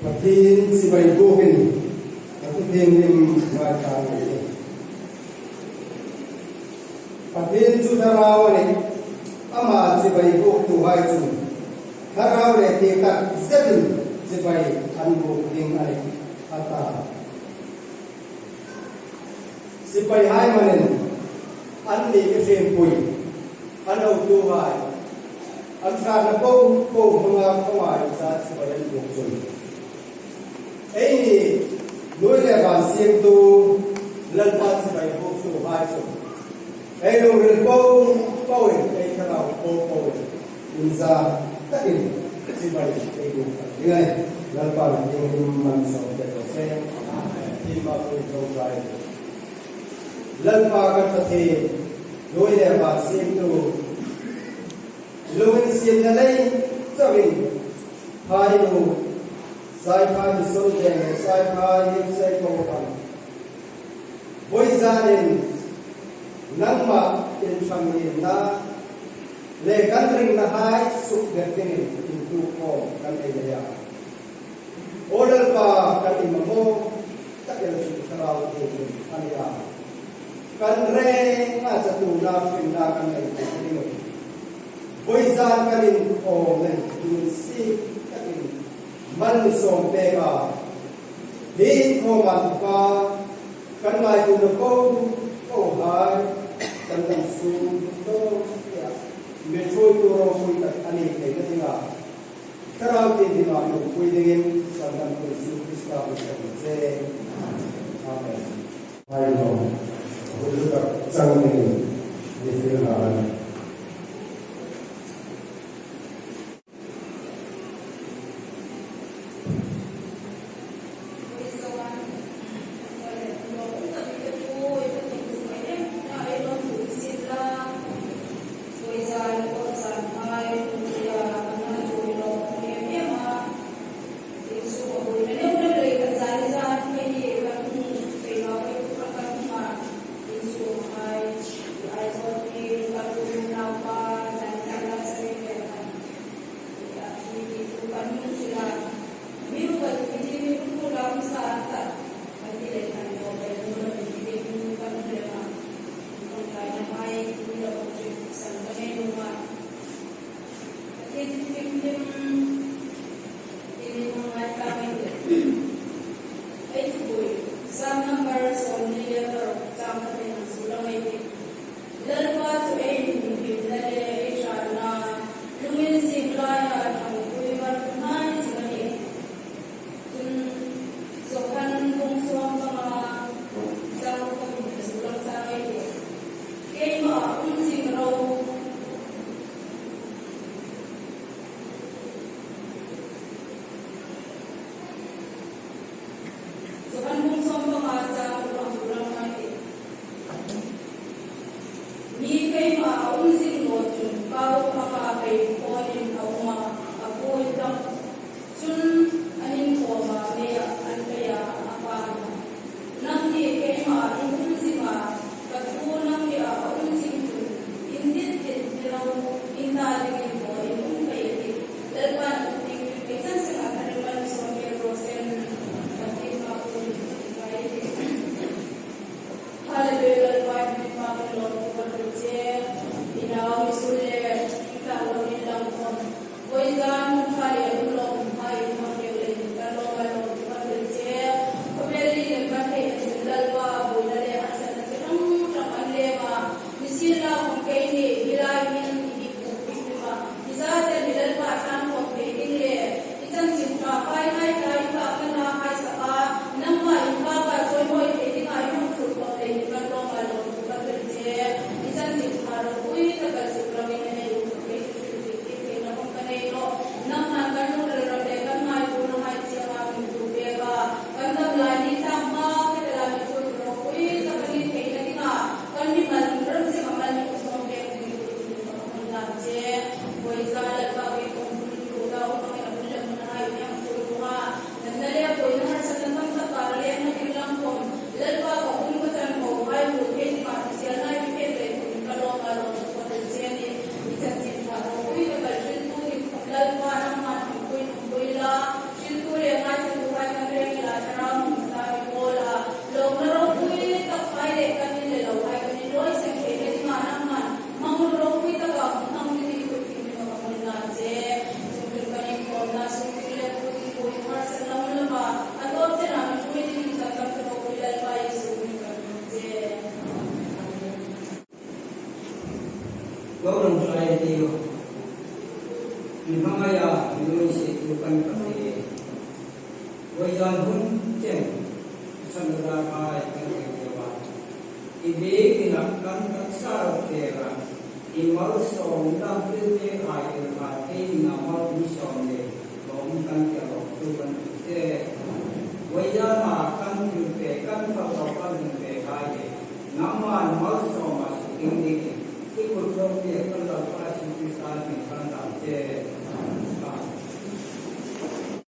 Matin si bay bukin at tingin matangin. Patin sudarawan ama si bay buk tuhay sun. Haraw le tikat zedin si bay anbuk ding ay ata. Si bay hay manin anni kesempuy anaw tuhay. Ang sana po mga kaway sa si bay anbuk sun. Ay nuôi là bản xiêm tu lần qua sẽ phải vô số hai số. Ay nung lần po po ay karaw po in sa takin si bay ay go. Ingay lần pa yung man sa pero sa di ma po go try. Lần pa ka pati nuôi là bản xiêm tu luwin xiêm na lay sabi hai nu sai pha đi sâu đèn sai pha yếm sai câu bằng với gia đình nắng mà in phẳng in na lệ căn rình na hai sụp đẹp tình in tu co căn đây là order pa căn in mamo tất cả sự khao thì anh ya căn re nga sa tu na phim na căn này thì với gia căn in co này in si man som pega hi ko man pa kan mai tu no ko hai kan tan su to ya me choi tu ro sui ta ani kai na tinga karau ti di ma no pui dingin sa dan ko su krista ko se amen hai no ko lu ta sang ni ni se na Silturia gauram sai dio ni hamaya ni se tu kan pate wajan hun chen sandra kai kan dewa ibe kinak kan taksa tera imal som dam te ai ma te na ma ni som ne lom kan ke lo tu kan te wajan ma kan tu te kan pa pa kan te kai naman mal som ma ing ni ki ku lo te